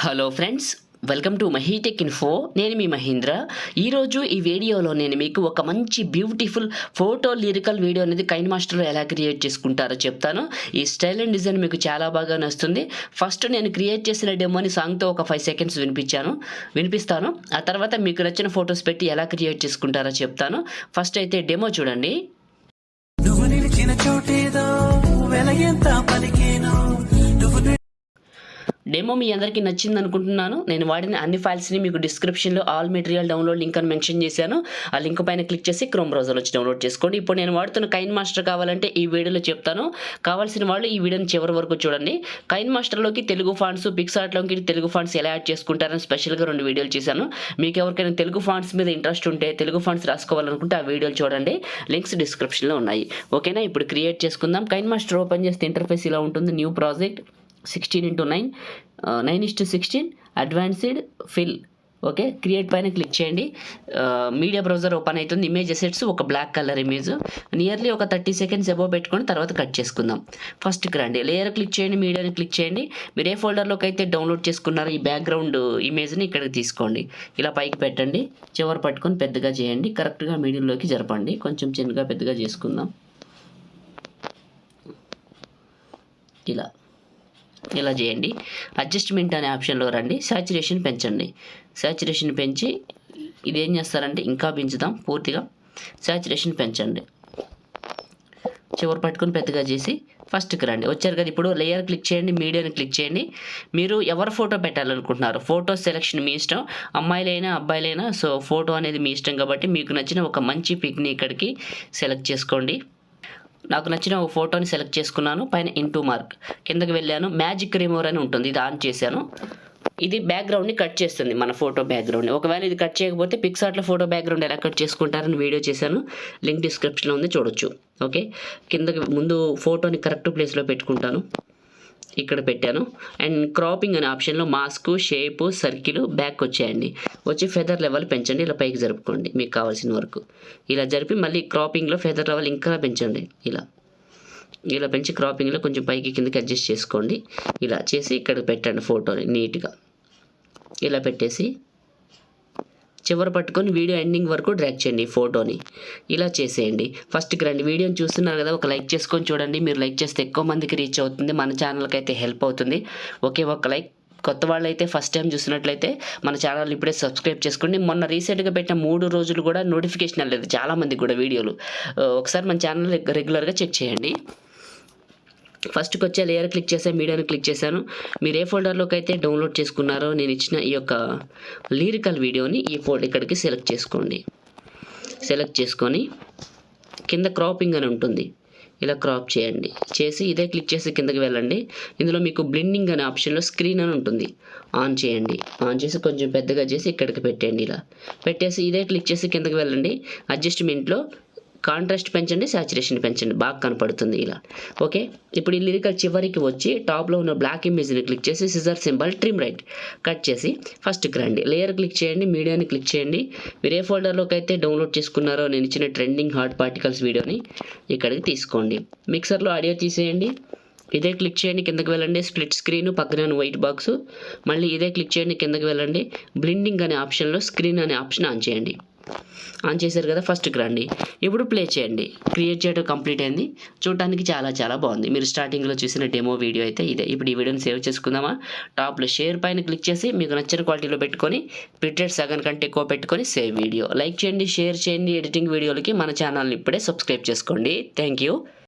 Hello friends, welcome to Mahi tech info. నేను మీ మహేంద్ర. ఈరోజు ఈ వీడియోలో నేను మీకు ఒక మంచి బ్యూటిఫుల్ ఫోటో లిరికల్ వీడియో అనేది కైన్మాస్టర్లో ఎలా క్రియేట్ చేసుకుంటారో చెప్తాను. ఈ స్టైల్ అండ్ డిజైన్ మీకు చాలా బాగా నచ్చుతుంది. ఫస్ట్ నేను క్రియేట్ చేసిన డెమోని సాంగ్తో ఒక 5 సెకండ్స్ వినిపిస్తాను. ఆ తర్వాత మీకు నచ్చిన ఫొటోస్ పెట్టి ఎలా క్రియేట్ చేసుకుంటారో చెప్తాను. ఫస్ట్ అయితే డెమో చూడండి. డెమో మీ అందరికీ నచ్చింది అనుకుంటున్నాను. నేను వాడిన అన్ని ఫైల్స్ని మీకు డిస్క్రిప్షన్లో ఆల్ మెటీరియల్ డౌన్లోడ్ లింక్ అని మెన్షన్ చేశాను. ఆ లింక్ పైన క్లిక్ చేసి క్రోమ్ బ్రౌజర్లో వచ్చి డౌన్లోడ్ చేసుకోండి. ఇప్పుడు నేను వాడుతున్న కైన్మాస్టర్ కావాలంటే ఈ వీడియోలో చెప్తాను. కావాల్సిన వాళ్ళు ఈ వీడియోని చివరి వరకు చూడండి. కైన్మాస్టర్లోకి తెలుగు ఫాంట్స్, పిక్సార్ట్లోకి తెలుగు ఫాంట్స్ ఎలా యాడ్ చేసుకుంటారని స్పెషల్గా 2 వీడియోలు చేశాను. మీకు ఎవరికైనా తెలుగు ఫాంట్స్ మీద ఇంట్రెస్ట్ ఉంటే, తెలుగు ఫాంట్స్ రాసుకోవాలనుకుంటే ఆ వీడియోలు చూడండి. లింక్స్ డిస్క్రిప్షన్లో ఉన్నాయి. ఓకేనా? ఇప్పుడు క్రియేట్ చేసుకుందాం. కైన్మాస్టర్ ఓపెన్ చేస్తే ఇంటర్ఫేస్ ఇలా ఉంటుంది. New project 16:9 9:16 advanced fill. Okay, create పైన క్లిక్ చేయండి. మీడియా బ్రౌజర్ ఓపెన్ అవుతుంది. ఇమేజ్ అసెట్స్ ఒక బ్లాక్ కలర్ ఇమేజ్ నియర్లీ ఒక 30 సెకండ్స్ అబోవ్ పెట్టుకొని తర్వాత కట్ చేసుకుందాం. ఫస్ట్కి రండి, లేయర్ క్లిక్ చేయండి, మీడియాని క్లిక్ చేయండి. మీరు ఏ ఫోల్డర్లోకి అయితే డౌన్లోడ్ చేసుకున్నారో ఈ బ్యాక్గ్రౌండ్ ఇమేజ్ని ఇక్కడికి తీసుకోండి. ఇలా పైకి పెట్టండి, చివరి పట్టుకొని పెద్దగా చేయండి, కరెక్ట్గా మీడియంలోకి జరపండి. కొంచెం చిన్నగా పెద్దగా చేసుకుందాం. ఇలా చేయండి. అడ్జస్ట్మెంట్ అనే ఆప్షన్లో రండి, సాచురేషన్ పెంచండి. సాచురేషన్ పెంచి ఇది ఏం చేస్తారంటే ఇంకా పెంచుదాం పూర్తిగా. సాచురేషన్ పెంచండి, చివరి పట్టుకొని పెద్దగా చేసి ఫస్ట్కి రండి. వచ్చారు కదా, ఇప్పుడు లేయర్ క్లిక్ చేయండి, మీడియాని క్లిక్ చేయండి. మీరు ఎవరు ఫోటో పెట్టాలనుకుంటున్నారు, ఫోటో సెలెక్షన్ మీ ఇష్టం, అమ్మాయిలైనా అబ్బాయిలైనా. సో ఫోటో అనేది మీ ఇష్టం కాబట్టి మీకు నచ్చిన ఒక మంచి పిక్ని ఇక్కడికి సెలెక్ట్ చేసుకోండి. నాకు నచ్చిన ఒక ఫోటోని సెలెక్ట్ చేసుకున్నాను. పైన ఇంటూ మార్క్ కిందకి వెళ్ళాను. మ్యాజిక్ రిమూవర్ అని ఉంటుంది, ఇది ఆన్ చేశాను. ఇది బ్యాక్గ్రౌండ్ని కట్ చేస్తుంది, మన ఫోటో బ్యాక్గ్రౌండ్ని. ఒకవేళ ఇది కట్ చేయకపోతే పిక్సార్ట్లో ఫోటో బ్యాక్గ్రౌండ్ ఎలా కట్ చేసుకుంటారని వీడియో చేశాను. లింక్ డిస్క్రిప్షన్లో ఉంది, చూడొచ్చు. ఓకే, కిందకి ముందు ఫోటోని కరెక్ట్ ప్లేస్లో పెట్టుకుంటాను. ఇక్కడ పెట్టాను. అండ్ క్రాపింగ్ అనే ఆప్షన్లో మాస్క్, షేపు, సర్కిల్ బ్యాక్ వచ్చేయండి. వచ్చి ఫెదర్ లెవెల్ పెంచండి. ఇలా పైకి జరుపుకోండి మీకు కావాల్సిన వరకు. ఇలా జరిపి మళ్ళీ క్రాపింగ్లో ఫెదర్ లెవెల్ ఇంకా పెంచండి. ఇలా పెంచి క్రాపింగ్లో కొంచెం పైకి కిందకి అడ్జస్ట్ చేసుకోండి. ఇలా చేసి ఇక్కడ పెట్టండి ఫోటోని నీట్గా. ఇలా పెట్టేసి చివరి పట్టుకొని వీడియో ఎండింగ్ వరకు డ్రాగ్ చేయండి ఈ ఫోటోని. ఇలా చేసేయండి. ఫస్ట్కి రండి, వీడియోని చూస్తున్నారు కదా, ఒక లైక్ చేసుకొని చూడండి. మీరు లైక్ చేస్తే ఎక్కువ మందికి రీచ్ అవుతుంది, మన ఛానల్కి అయితే హెల్ప్ అవుతుంది. ఓకే, ఒక లైక్. కొత్త వాళ్ళు అయితే ఫస్ట్ టైం చూసినట్లయితే మన ఛానల్ ఇప్పుడే సబ్స్క్రైబ్ చేసుకోండి. మొన్న రీసెంట్గా పెట్టిన 3 రోజులు కూడా నోటిఫికేషన్ వెళ్ళలేదు చాలామందికి కూడా వీడియోలు. ఒకసారి మన ఛానల్ రెగ్యులర్గా చెక్ చేయండి. ఫస్ట్కి వచ్చే లేయర్ క్లిక్ చేసే, మీడియాని క్లిక్ చేశాను. మీరు ఏ ఫోల్డర్లోకి అయితే డౌన్లోడ్ చేసుకున్నారో నేను ఇచ్చిన ఈ యొక్క లిరికల్ వీడియోని ఈ ఇక్కడికి సెలెక్ట్ చేసుకోండి. సెలెక్ట్ చేసుకొని కింద క్రాపింగ్ అని ఉంటుంది, ఇలా క్రాప్ చేయండి. చేసి ఇదే క్లిక్ చేసి కిందకి వెళ్ళండి. ఇందులో మీకు బ్లెండింగ్ అనే ఆప్షన్లో స్క్రీన్ అని ఉంటుంది, ఆన్ చేయండి. ఆన్ చేసి కొంచెం పెద్దగా చేసి ఇక్కడికి పెట్టండి. ఇలా పెట్టేసి ఇదే క్లిక్ చేసి కిందకి వెళ్ళండి. అడ్జస్ట్మెంట్లో కాంట్రాస్ట్ పెంచండి, సాచురేషన్ పెంచండి, బాగా కనపడుతుంది ఇలా. ఓకే, ఇప్పుడు ఈ లిరికల్ చివరికి వచ్చి టాప్లో ఉన్న బ్లాక్ ఇమేజ్ని క్లిక్ చేసి scissor symbol trim right cut చేసి ఫస్ట్కి రండి. లేయర్ క్లిక్ చేయండి, మీడియాని క్లిక్ చేయండి. మీరు ఏ ఫోల్డర్లోకి అయితే డౌన్లోడ్ చేసుకున్నారో నేను ఇచ్చిన ట్రెండింగ్ హాట్ పార్టికల్స్ వీడియోని ఇక్కడికి తీసుకోండి. మిక్సర్లో ఆడియో తీసేయండి. ఇదే క్లిక్ చేయండి, కిందకి వెళ్ళండి. స్ప్లిట్ స్క్రీన్ పక్కన వైట్ బాక్స్, మళ్ళీ ఇదే క్లిక్ చేయండి, కిందకి వెళ్ళండి. బ్లెండింగ్ అనే ఆప్షన్లో స్క్రీన్ అనే ఆప్షన్ ఆన్ చేయండి. ఆన్ చేశారు కదా, ఫస్ట్కి రండి. ఇప్పుడు ప్లే చేయండి. క్రియేట్ చేయడం కంప్లీట్ అయింది. చూడటానికి చాలా చాలా బాగుంది. మీరు స్టార్టింగ్లో చూసిన డెమో వీడియో అయితే ఇదే. ఇప్పుడు ఈ వీడియోని సేవ్ చేసుకుందామా? టాప్లో షేర్ పైన క్లిక్ చేసి మీకు నచ్చిన క్వాలిటీలో పెట్టుకొని బిట్రేట్ సగం కంటే ఎక్కువ పెట్టుకొని సేవ్ వీడియో. లైక్ చేయండి, షేర్ చేయండి. ఎడిటింగ్ వీడియోలకి మన ఛానల్ని ఇప్పుడే సబ్స్క్రైబ్ చేసుకోండి. Thank you.